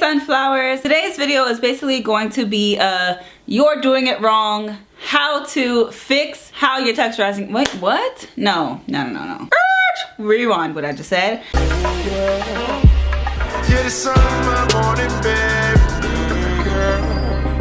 sunflowers. Today's video is basically going to be you're doing it wrong, how to fix how you're texturizing. Wait, what? No. Rewind what I just said.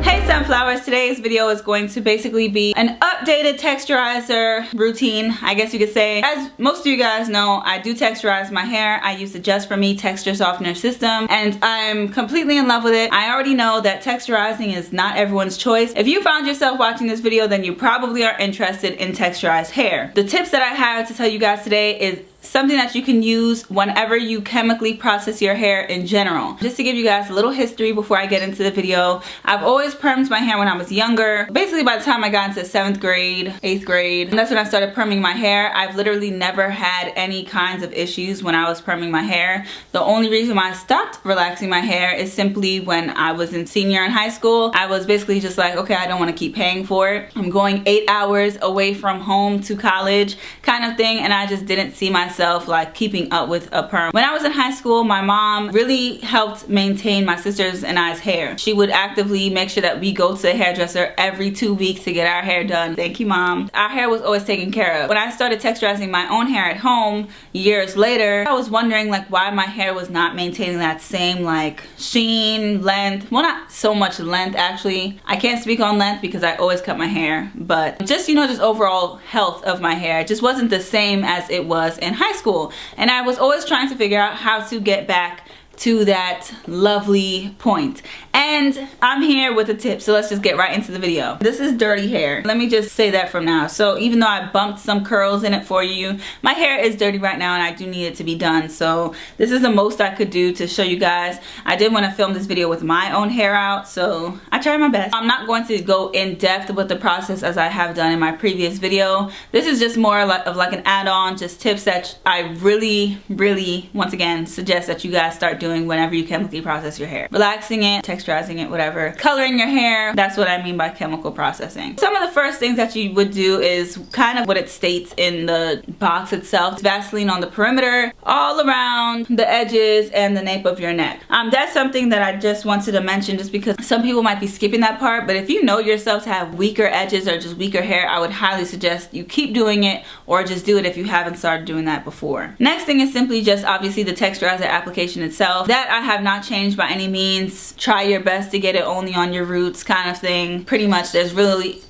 Hey sunflowers, today's video is going to basically be an updated texturizer routine, I guess you could say. As most of you guys know, I do texturize my hair. I use the Just For Me texture softener system and I'm completely in love with it. I already know that texturizing is not everyone's choice. If you found yourself watching this video, then you probably are interested in texturized hair. The tips that I have to tell you guys today is something that you can use whenever you chemically process your hair in general. Just to give you guys a little history before I get into the video, I've always permed my hair when I was younger. Basically by the time I got into 7th grade, 8th grade, and that's when I started perming my hair. I've literally never had any kinds of issues when I was perming my hair. The only reason why I stopped relaxing my hair is simply when I was in senior in high school. I was basically just like, okay, I don't want to keep paying for it. I'm going 8 hours away from home to college kind of thing, and I just didn't see myself like keeping up with a perm. When I was in high school, my mom really helped maintain my sisters and I's hair. She would actively make sure that we go to a hairdresser every 2 weeks to get our hair done. Thank you, Mom. Our hair was always taken care of. When I started texturizing my own hair at home years later, I was wondering like why my hair was not maintaining that same like sheen, length. Well, not so much length actually. I can't speak on length because I always cut my hair, but just, you know, just overall health of my hair. It just wasn't the same as it was in high school, and I was always trying to figure out how to get back to that lovely point. And I'm here with a tip, so let's just get right into the video. This is dirty hair. Let me just say that from now. So even though I bumped some curls in it for you, my hair is dirty right now and I do need it to be done. So this is the most I could do to show you guys. I did want to film this video with my own hair out, so I tried my best. I'm not going to go in depth with the process as I have done in my previous video. This is just more of like an add-on, just tips that I really, once again, suggest that you guys start doing whenever you chemically process your hair. Relaxing it, texturizing it, whatever. Coloring your hair, that's what I mean by chemical processing. Some of the first things that you would do is kind of what it states in the box itself. Vaseline on the perimeter, all around the edges and the nape of your neck. That's something that I just wanted to mention just because some people might be skipping that part, but if you know yourself to have weaker edges or just weaker hair, I would highly suggest you keep doing it or just do it if you haven't started doing that before. Next thing is simply just obviously the texturizer application itself. That I have not changed by any means. Try your best to get it only on your roots kind of thing. Pretty much there's really,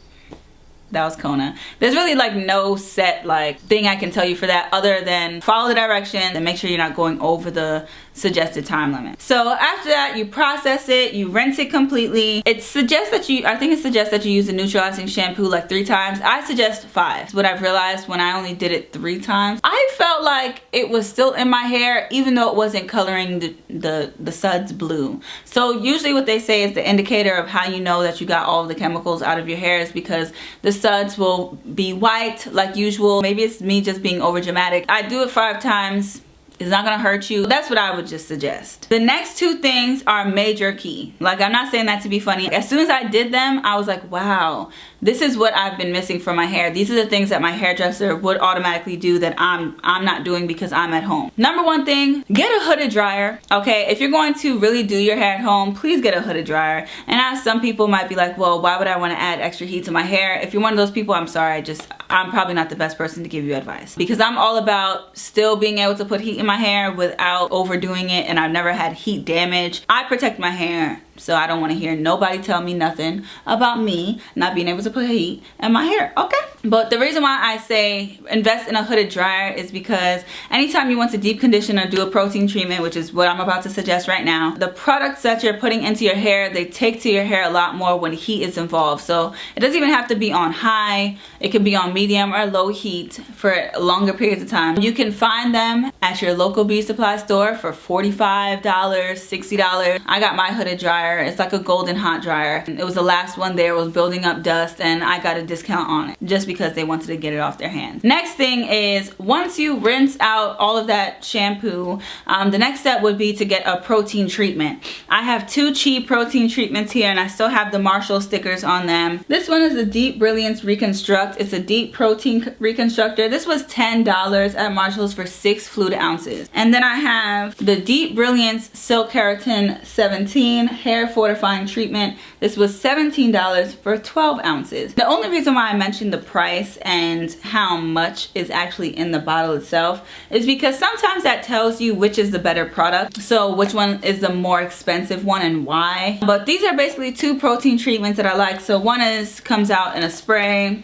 that was Kona. There's really like no set like thing I can tell you for that other than follow the directions and make sure you're not going over the suggested time limit. So after that, you process it, you rinse it completely. I think it suggests that you use a neutralizing shampoo like 3 times. I suggest 5. What I've realized when I only did it 3 times, I felt like it was still in my hair even though it wasn't coloring the suds blue. So usually what they say is the indicator of how you know that you got all of the chemicals out of your hair is because the suds will be white like usual. Maybe it's me just being over dramatic. I do it 5 times. It's not gonna hurt you. That's what I would just suggest. The next 2 things are major key. Like, I'm not saying that to be funny. As soon as I did them, I was like, wow, this is what I've been missing from my hair. These are the things that my hairdresser would automatically do that I'm not doing because I'm at home. Number 1 thing, get a hooded dryer. Okay, if you're going to really do your hair at home, please get a hooded dryer. And as some people might be like, well, why would I want to add extra heat to my hair? If you're one of those people, I'm sorry, I'm probably not the best person to give you advice because I'm all about still being able to put heat in my hair without overdoing it, and I've never had heat damage. I protect my hair, so I don't want to hear nobody tell me nothing about me not being able to put heat in my hair, okay? But the reason why I say invest in a hooded dryer is because anytime you want to deep condition or do a protein treatment, which is what I'm about to suggest right now, the products that you're putting into your hair, they take to your hair a lot more when heat is involved. So it doesn't even have to be on high. It can be on medium or low heat for longer periods of time. You can find them at your local beauty supply store for $45, $60. I got my hooded dryer dryer. It's like a golden hot dryer. It was the last one there, was building up dust, and I got a discount on it just because they wanted to get it off their hands. Next thing is, once you rinse out all of that shampoo, the next step would be to get a protein treatment. I have 2 cheap protein treatments here, and I still have the Marshall stickers on them. This one is the Deep Brilliance Reconstruct. It's a deep protein reconstructor. This was $10 at Marshall's for 6 fluid ounces. And then I have the Deep Brilliance Silk Keratin 17 hair fortifying treatment. This was $17 for 12 ounces. The only reason why I mentioned the price and how much is actually in the bottle itself is because sometimes that tells you which is the better product, so which one is the more expensive one and why. But these are basically 2 protein treatments that I like. So one comes out in a spray,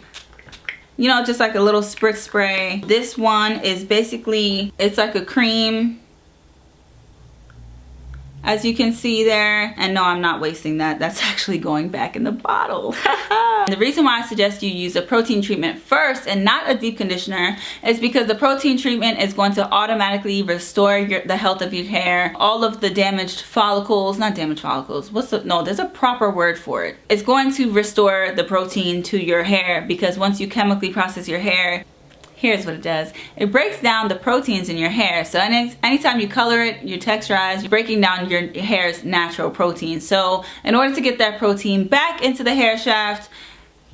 you know, just like a little spritz spray. This one is basically, it's like a cream, as you can see there. And no, I'm not wasting that. That's actually going back in the bottle. The reason why I suggest you use a protein treatment first and not a deep conditioner is because the protein treatment is going to automatically restore the health of your hair. All of the damaged follicles, not damaged follicles, no, there's a proper word for it. It's going to restore the protein to your hair, because once you chemically process your hair, here's what it does. It breaks down the proteins in your hair. So anytime you color it, you texturize, you're breaking down your hair's natural protein. So in order to get that protein back into the hair shaft,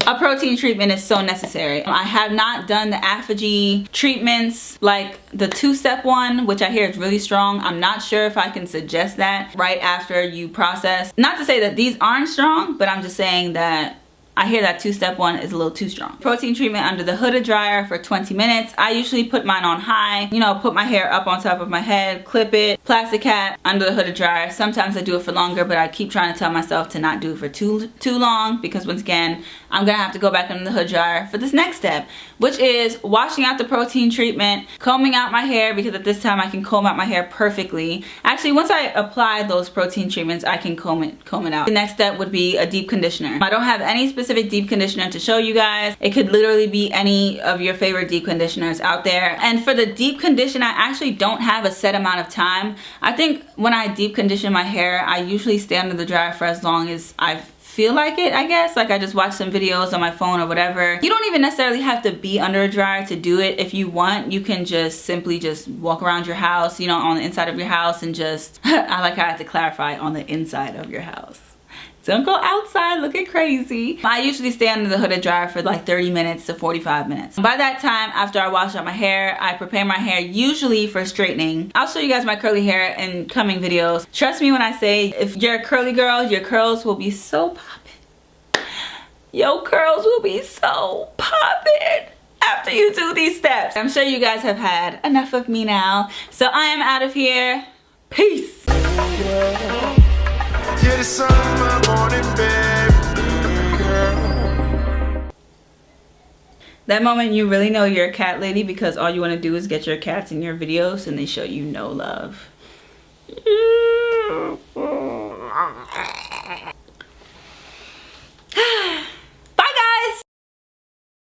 a protein treatment is so necessary. I have not done the Apogee treatments, like the 2-step one, which I hear is really strong. I'm not sure if I can suggest that right after you process. Not to say that these aren't strong, but I'm just saying that I hear that 2-step one is a little too strong. Protein treatment under the hooded dryer for 20 minutes. I usually put mine on high, you know, put my hair up on top of my head, clip it, plastic cap under the hooded dryer. Sometimes I do it for longer, but I keep trying to tell myself to not do it for too long, because once again, I'm gonna have to go back under the hood dryer for this next step, which is washing out the protein treatment, combing out my hair, because at this time I can comb out my hair perfectly. Actually, once I apply those protein treatments, I can comb it out. The next step would be a deep conditioner. I don't have any specific deep conditioner to show you guys. It could literally be any of your favorite deep conditioners out there. And for the deep condition, I actually don't have a set amount of time. I think when I deep condition my hair, I usually stay under the dryer for as long as I feel like it, I guess. Like I just watch some videos on my phone or whatever. You don't even necessarily have to be under a dryer to do it. If you want, you can just simply just walk around your house, you know, on the inside of your house, and just I like how I have to clarify, on the inside of your house. Don't go outside looking crazy. I usually stay under the hooded dryer for like 30 minutes to 45 minutes. By that time, after I wash out my hair, I prepare my hair usually for straightening. I'll show you guys my curly hair in coming videos. Trust me when I say, if you're a curly girl, your curls will be so poppin'. Your curls will be so poppin' after you do these steps. I'm sure you guys have had enough of me now. So I am out of here. Peace. You're the sun of my morning, babe. That moment you really know you're a cat lady, because all you want to do is get your cats in your videos and they show you no love.